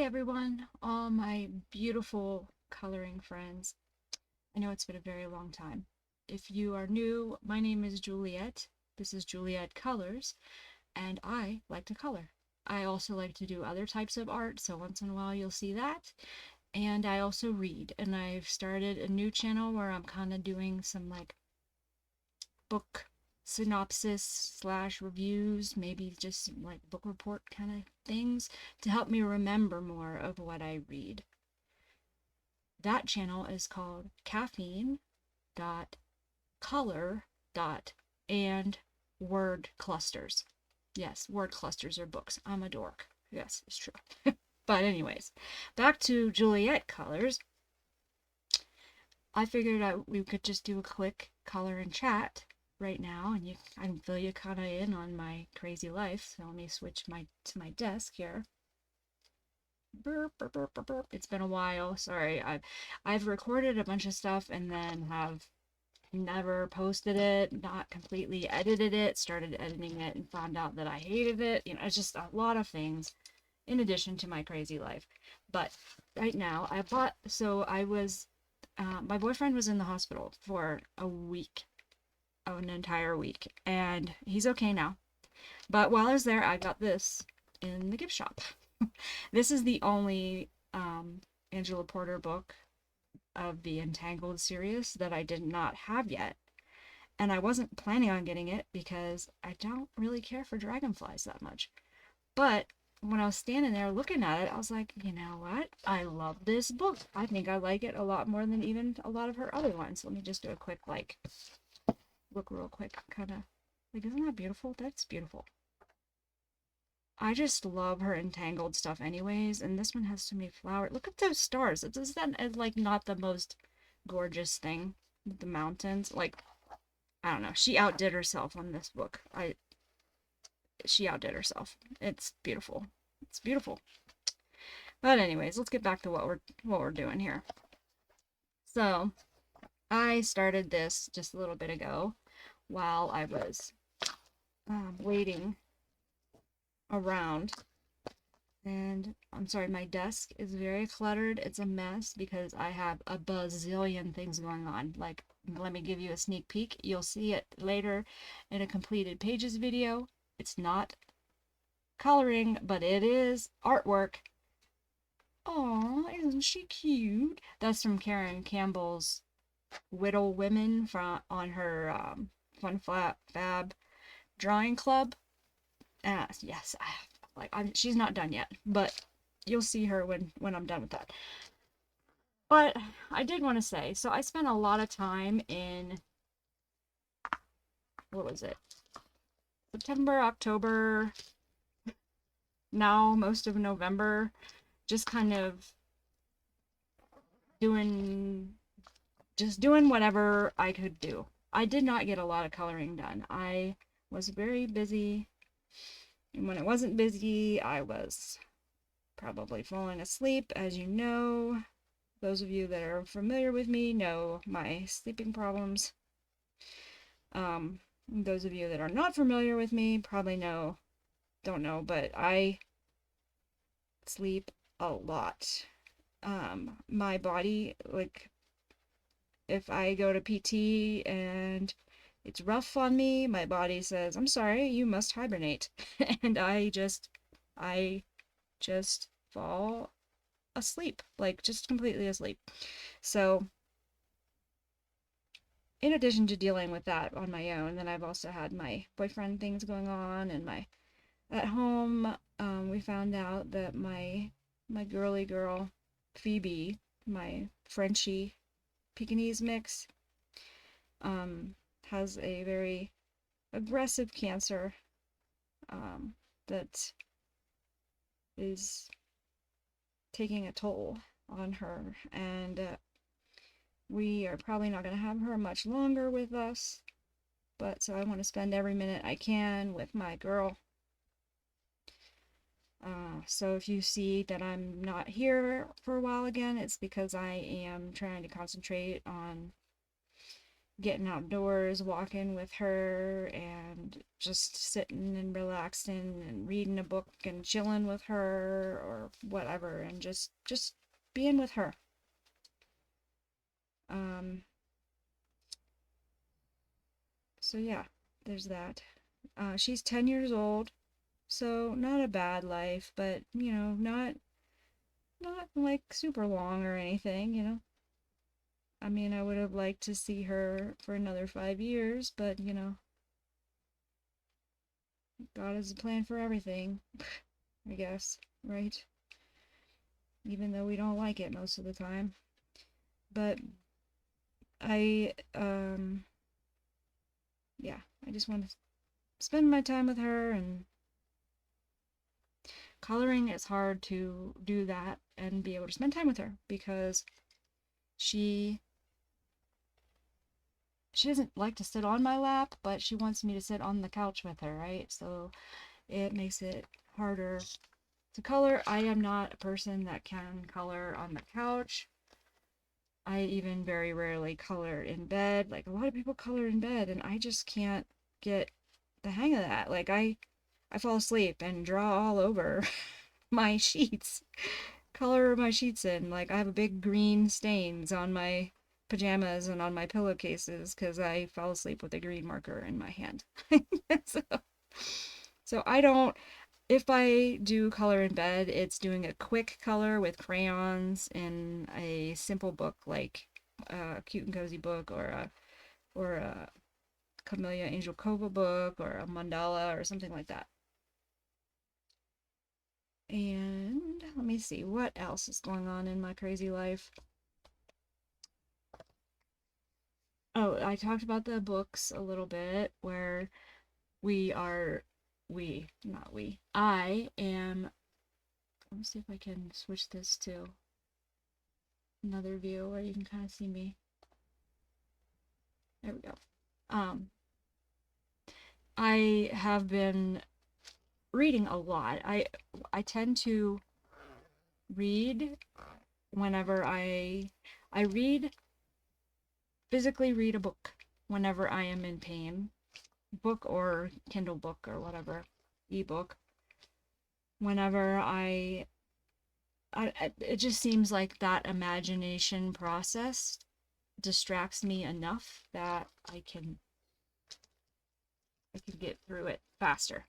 everyone, all my beautiful coloring friends. I know it's been a very long time. If you are new, my name is Juliet. This is Juliet Colors, and I like to color. I also like to do other types of art, so once in a while you'll see that. And I also read, and I've started a new channel where I'm kind of doing some like book synopsis slash reviews, maybe just some like book report kind of things to help me remember more of what I read. That channel is called caffeine.color and word clusters. Yes, word clusters are books. I'm a dork. Yes, it's true. But anyways, back to Juliet Colors. I figured out we could just do a quick color and chat right now, and I can fill you kind of in on my crazy life. So let me switch to my desk here. Burp, burp, burp, burp, burp. It's been a while. Sorry, I've recorded a bunch of stuff and then have never posted it, not completely edited it, started editing it and found out that I hated it. It's just a lot of things in addition to my crazy life. But right now, my boyfriend was in the hospital for a week, an entire week, and he's okay now. But while I was there, I got this in the gift shop. This is the only Angela Porter book of the Entangled series that I did not have yet. And I wasn't planning on getting it because I don't really care for dragonflies that much. But when I was standing there looking at it, I was like, you know what? I love this book. I think I like it a lot more than even a lot of her other ones. Let me just do a quick, look real quick, kind of, isn't that beautiful? That's beautiful. I just love her entangled stuff anyways, and this one has so many flowers. Look at those stars. Is that not the most gorgeous thing with the mountains? I don't know. She outdid herself on this book. She outdid herself. It's beautiful. It's beautiful. But anyways, let's get back to what we're doing here. So, I started this just a little bit ago while I was waiting around. And I'm sorry, my desk is very cluttered. It's a mess because I have a bazillion things going on. Let me give you a sneak peek. You'll see it later in a completed pages video. It's not coloring, but it is artwork. Aw, isn't she cute? That's from Karen Campbell's Whittle Women on her Fun Flat Fab Drawing Club. Yes, she's not done yet, but you'll see her when I'm done with that. But I did want to say, so I spent a lot of time in, what was it? September, October, now most of November, just kind of doing whatever I could do. I did not get a lot of coloring done. I was very busy, and when I wasn't busy, I was probably falling asleep. As you know, those of you that are familiar with me know my sleeping problems. Those of you that are not familiar with me probably don't know, but I sleep a lot. My body, if I go to PT and it's rough on me, my body says, I'm sorry, you must hibernate. And I just fall asleep, just completely asleep. So in addition to dealing with that on my own, then I've also had my boyfriend things going on, and at home, we found out that my girly girl, Phoebe, my Frenchie Pekingese mix, has a very aggressive cancer that is taking a toll on her, and we are probably not going to have her much longer with us, but so I want to spend every minute I can with my girl. So if you see that I'm not here for a while again, it's because I am trying to concentrate on getting outdoors, walking with her, and and just sitting and relaxing and reading a book and chilling with her or whatever, and just being with her. Um, so yeah, there's that. She's 10 years old, so not a bad life, but not like super long or anything. I mean, I would have liked to see her for another 5 years, but God has a plan for everything, I guess, right? Even though we don't like it most of the time. But I, yeah, I just want to spend my time with her, and coloring is hard to do that and be able to spend time with her because she she doesn't like to sit on my lap, but she wants me to sit on the couch with her, right? So it makes it harder to color. I am not a person that can color on the couch. I even very rarely color in bed. Like a lot of people color in bed, and I just can't get the hang of that. Like I fall asleep and draw all over my sheets, color my sheets in. Like I have a big green stains on my pajamas and on my pillowcases because I fell asleep with a green marker in my hand. so, so I don't. If I do color in bed, it's doing a quick color with crayons in a simple book like a cute and cozy book, or a Camellia Angel Cova book, or a mandala or something like that. And let me see what else is going on in my crazy life. Oh, I talked about the books a little bit where we are, not we, I am, let me see if I can switch this to another view where you can kind of see me. There we go. Um, I have been reading a lot. I tend to read whenever I read physically read a book whenever I am in pain. Book or Kindle book or whatever, ebook. Whenever it just seems like that imagination process distracts me enough that I can get through it faster.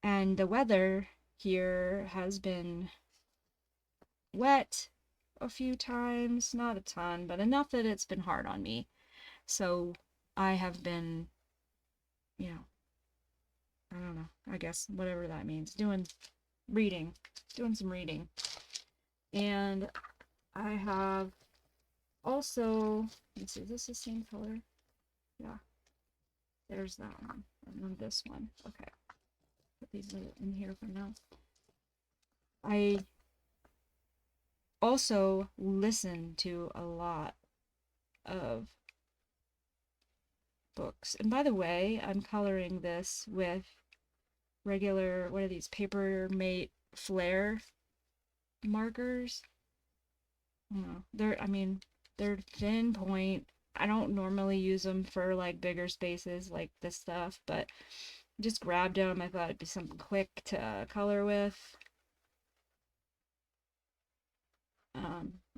And the weather here has been wet a few times, not a ton, but enough that it's been hard on me. So I have been, you know, I don't know, I guess whatever that means, reading, doing some reading. And I have also, let's see, is this the same color? Yeah, there's that one, and then this one. Okay, put these in here for now. I also listen to a lot of books. And by the way, I'm coloring this with regular, what are these, Paper Mate Flare markers. They're thin point. I don't normally use them for like bigger spaces like this stuff, but just grabbed them. I thought it'd be something quick to color with.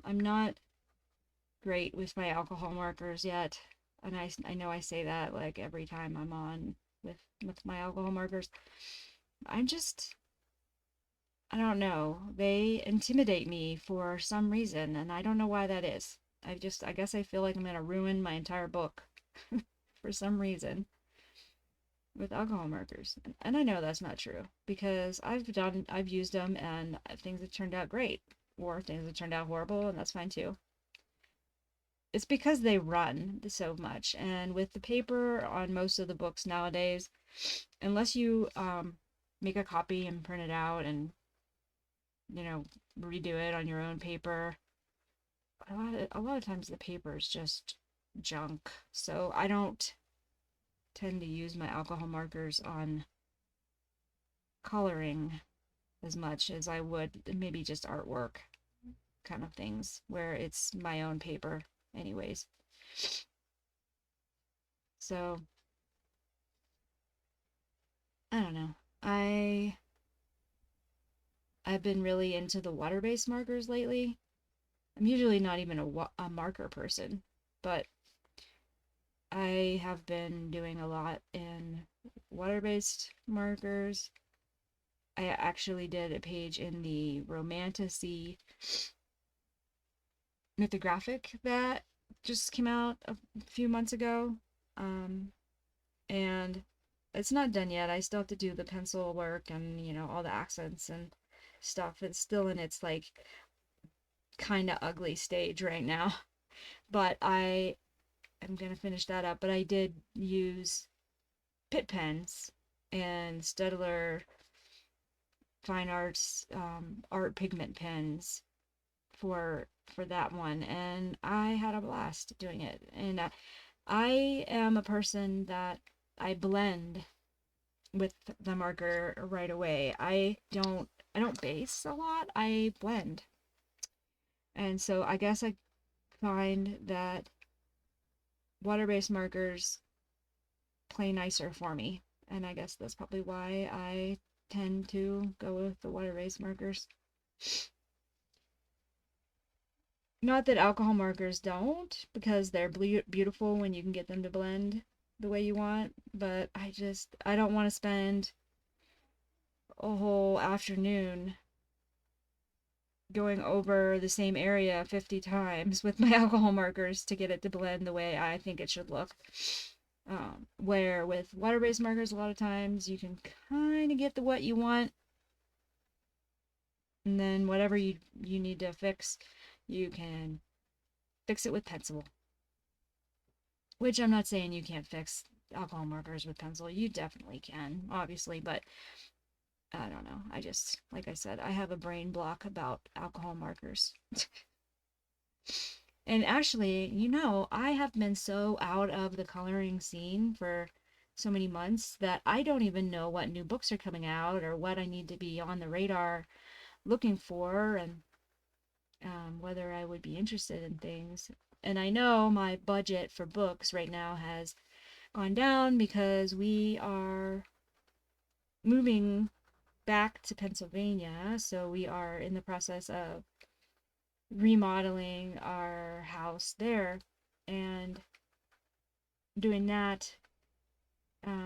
I'm not great with my alcohol markers yet, and I know I say that like every time I'm on with my alcohol markers. I'm just I don't know. They intimidate me for some reason, and I don't know why that is. I guess I feel like I'm gonna ruin my entire book for some reason with alcohol markers. And I know that's not true because I've used them and things have turned out great, or things have turned out horrible, and that's fine too. It's because they run so much, and with the paper on most of the books nowadays, unless you make a copy and print it out and redo it on your own paper, a lot of times the paper is just junk. So I don't tend to use my alcohol markers on coloring as much as I would maybe just artwork kind of things where it's my own paper anyways. So I don't know. I've been really into the water-based markers lately. I'm usually not even a marker person, but I have been doing a lot in water-based markers. I actually did a page in the Romantasy mythographic that just came out a few months ago. Um, and it's not done yet. I still have to do the pencil work and, all the accents and stuff. It's still in its like kind of ugly stage right now. But I am going to finish that up. But I did use Pitt pens and Staedtler Fine Arts art pigment pens for that one, and I had a blast doing it. And I am a person that I blend with the marker right away. I don't base a lot. I blend. And so I guess I find that water-based markers play nicer for me. And I guess that's probably why I tend to go with the water-based markers. Not that alcohol markers don't, because they're beautiful when you can get them to blend the way you want, but I don't want to spend a whole afternoon going over the same area 50 times with my alcohol markers to get it to blend the way I think it should look. Where with water-based markers, a lot of times you can kind of get the what you want, and then whatever you need to fix, you can fix it with pencil. Which I'm not saying you can't fix alcohol markers with pencil. You definitely can, obviously, but I don't know. Like I said, I have a brain block about alcohol markers. And actually, I have been so out of the coloring scene for so many months that I don't even know what new books are coming out or what I need to be on the radar looking for, and whether I would be interested in things. And I know my budget for books right now has gone down because we are moving back to Pennsylvania. So we are in the process of remodeling our house there, and doing that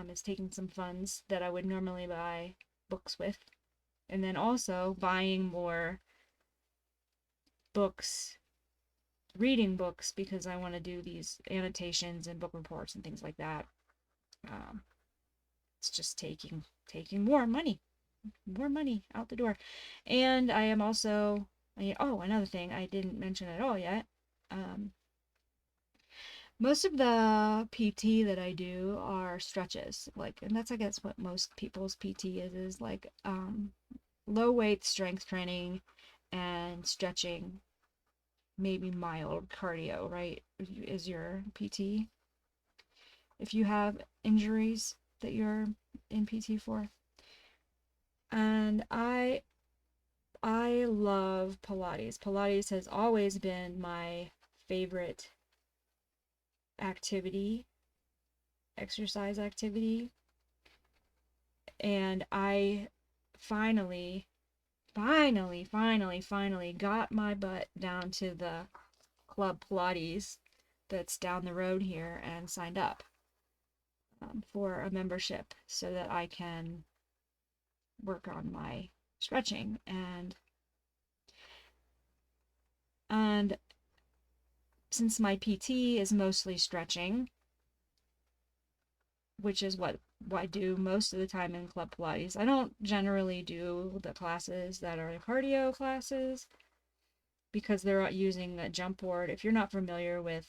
is taking some funds that I would normally buy books with, and then also buying more books, reading books, because I want to do these annotations and book reports and things like that. Um, it's just taking more money out the door. And I am also, another thing I didn't mention at all yet. Most of the PT that I do are stretches, and that's, I guess, what most people's PT is like low weight strength training and stretching, maybe mild cardio, right? Is your PT, if you have injuries that you're in PT for. And I love Pilates. Pilates has always been my favorite exercise activity. And I finally got my butt down to the Club Pilates that's down the road here and signed up for a membership so that I can work on my stretching. And since my PT is mostly stretching, which is what I do most of the time in Club Pilates, I don't generally do the classes that are cardio classes because they're using a jump board. If you're not familiar with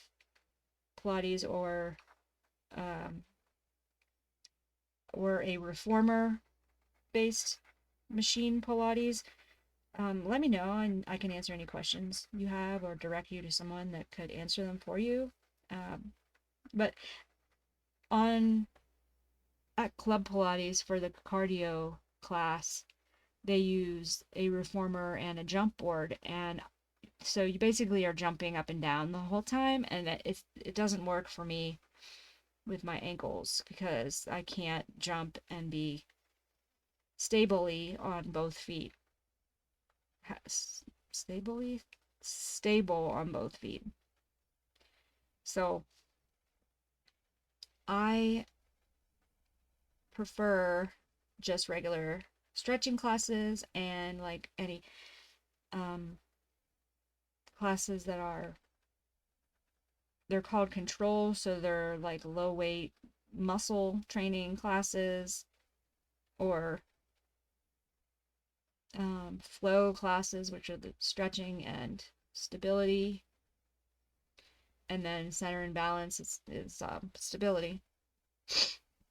Pilates or a reformer based machine Pilates, let me know and I can answer any questions you have or direct you to someone that could answer them for you. But at Club Pilates for the cardio class, they use a reformer and a jump board, and so you basically are jumping up and down the whole time, and it doesn't work for me with my ankles because I can't jump and be stably on both feet. Stably? Stable on both feet. So I prefer just regular stretching classes and like any um, classes that are, they're called control, so they're like low weight muscle training classes, or flow classes, which are the stretching and stability, and then center and balance is stability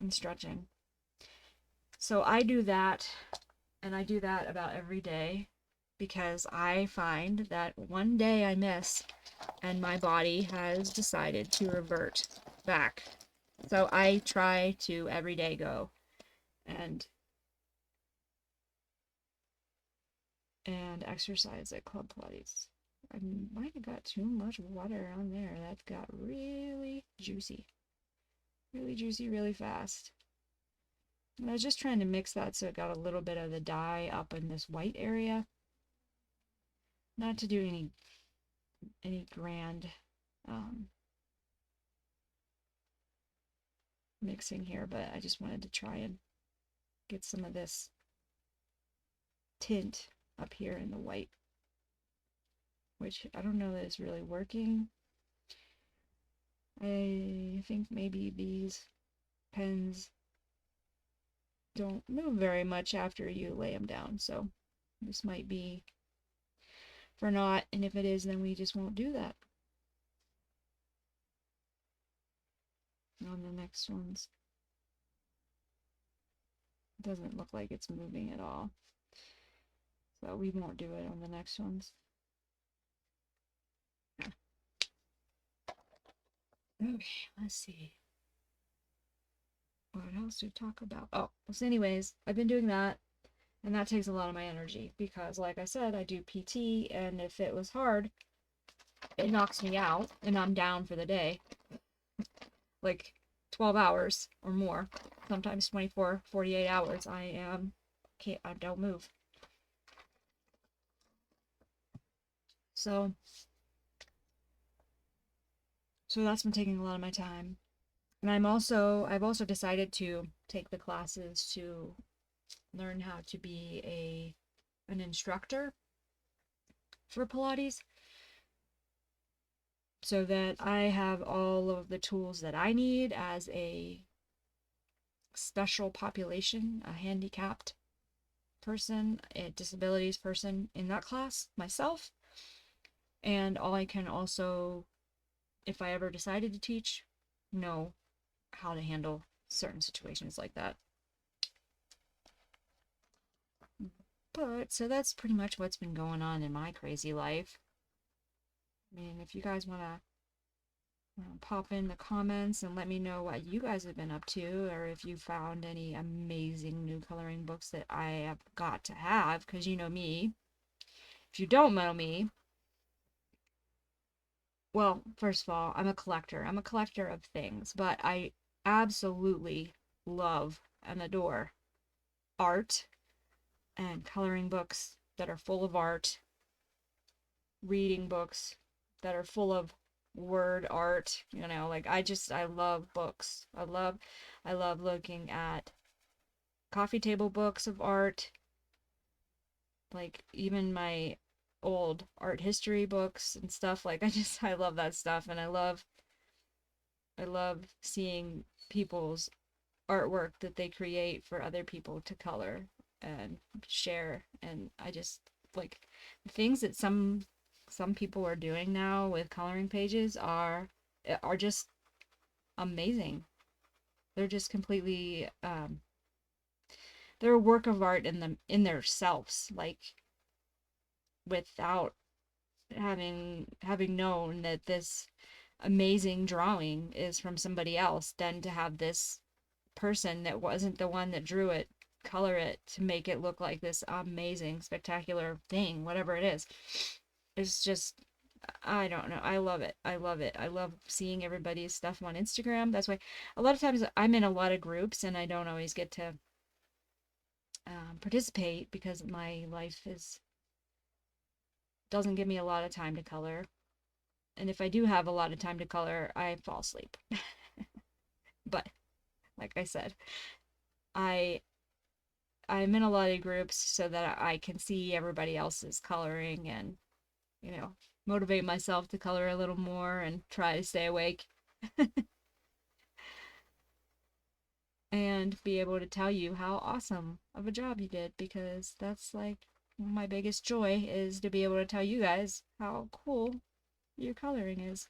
and stretching. So I do that, and I do that about every day, because I find that one day I miss and my body has decided to revert back. So I try to every day go and exercise at Club Pilates. I might have got too much water on there. That got really juicy. Really juicy, really fast. And I was just trying to mix that so it got a little bit of the dye up in this white area. Not to do any grand mixing here, but I just wanted to try and get some of this tint up here in the white, which I don't know that it's really working. I think maybe these pens don't move very much after you lay them down, so this might be for naught, and if it is, then we just won't do that on the next ones. It doesn't look like it's moving at all, so we won't do it on the next ones. Okay, let's see. What else to talk about? Oh, so anyways, I've been doing that, and that takes a lot of my energy because, like I said, I do PT, and if it was hard, it knocks me out, and I'm down for the day. Like 12 hours or more, sometimes 24, 48 hours. I don't move. So that's been taking a lot of my time. And I've also decided to take the classes to learn how to be an instructor for Pilates, so that I have all of the tools that I need as a special population, a handicapped person, a disabilities person in that class myself. And I can also, if I ever decided to teach, know how to handle certain situations like that. But so that's pretty much what's been going on in my crazy life. I mean, if you guys want to pop in the comments and let me know what you guys have been up to, or if you found any amazing new coloring books that I have got to have, because you know me. If you don't know me, well, first of all, I'm a collector. I'm a collector of things, but I absolutely love and adore art and coloring books that are full of art, reading books that are full of word art, like I love books. I love looking at coffee table books of art, like even my old art history books and stuff. Like I love that stuff, and I love seeing people's artwork that they create for other people to color and share. And I just like the things that some people are doing now with coloring pages are just amazing. They're just completely they're a work of art in themselves, like without having known that this amazing drawing is from somebody else, then to have this person that wasn't the one that drew it color it to make it look like this amazing spectacular thing, whatever it is. It's just, I don't know, I love it. I love seeing everybody's stuff on Instagram. That's why a lot of times I'm in a lot of groups and I don't always get to participate because my life doesn't give me a lot of time to color. And if I do have a lot of time to color, I fall asleep. But like I said, I I'm in a lot of groups so that I can see everybody else's coloring and, motivate myself to color a little more and try to stay awake and be able to tell you how awesome of a job you did, because that's like my biggest joy, is to be able to tell you guys how cool your coloring is.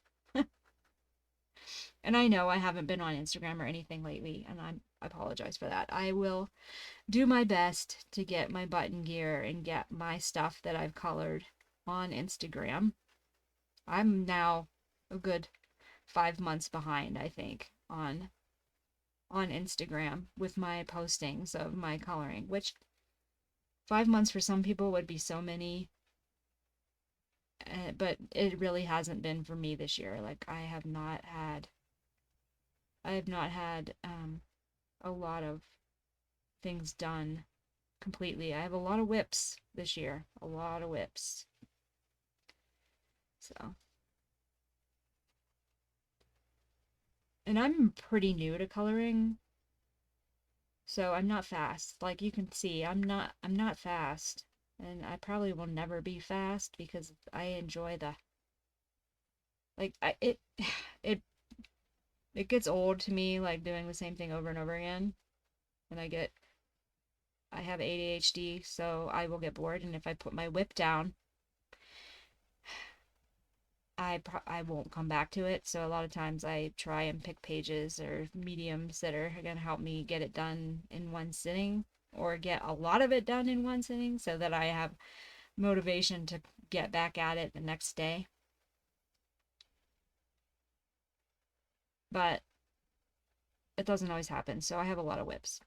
And I know I haven't been on Instagram or anything lately, and I apologize for that. I will do my best to get my button gear and get my stuff that I've colored on Instagram. I'm now a good 5 months behind, I think, on Instagram with my postings of my coloring, which 5 months for some people would be so many, but it really hasn't been for me this year. Like I have not had a lot of things done completely. I have a lot of whips this year, a lot of whips. So, and I'm pretty new to coloring, so I'm not fast. Like you can see, I'm not fast. And I probably will never be fast because I enjoy the like I it it gets old to me, like doing the same thing over and over again. And I have ADHD, so I will get bored, and if I put my whip down, I won't come back to it. So a lot of times I try and pick pages or mediums that are going to help me get it done in one sitting, or get a lot of it done in one sitting, so that I have motivation to get back at it the next day. But it doesn't always happen, so I have a lot of whips.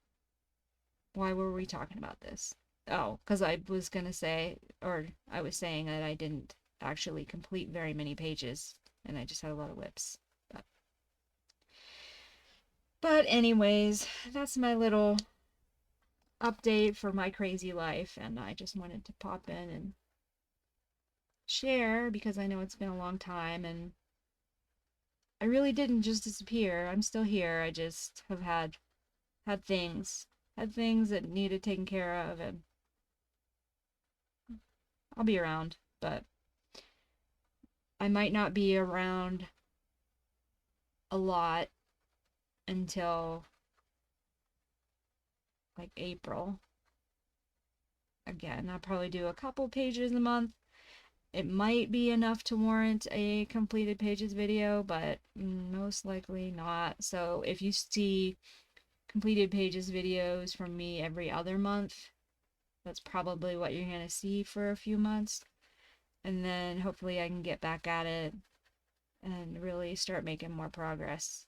Why were we talking about this? Oh, because I was going to say, or I was saying that I didn't actually complete very many pages, and I just had a lot of whips. But anyways, that's my little update for my crazy life, and I just wanted to pop in and share because I know it's been a long time, and I really didn't just disappear. I'm still here. I just have had things that needed taken care of, and I'll be around, but I might not be around a lot until like April. Again, I'll probably do a couple pages a month. It might be enough to warrant a completed pages video, but most likely not. So if you see completed pages videos from me every other month, that's probably what you're going to see for a few months. And then hopefully I can get back at it and really start making more progress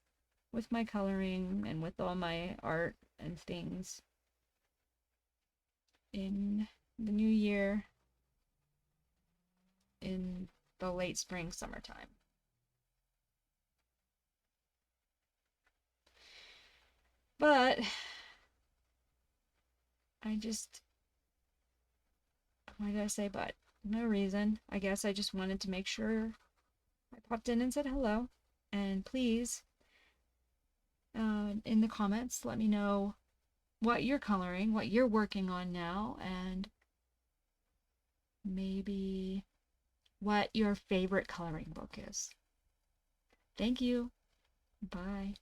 with my coloring and with all my art and things in the new year, in the late spring, summertime. But why did I say but? No reason. I guess I just wanted to make sure I popped in and said hello. And please, in the comments, let me know what you're coloring, what you're working on now, and maybe what your favorite coloring book is. Thank you. Bye.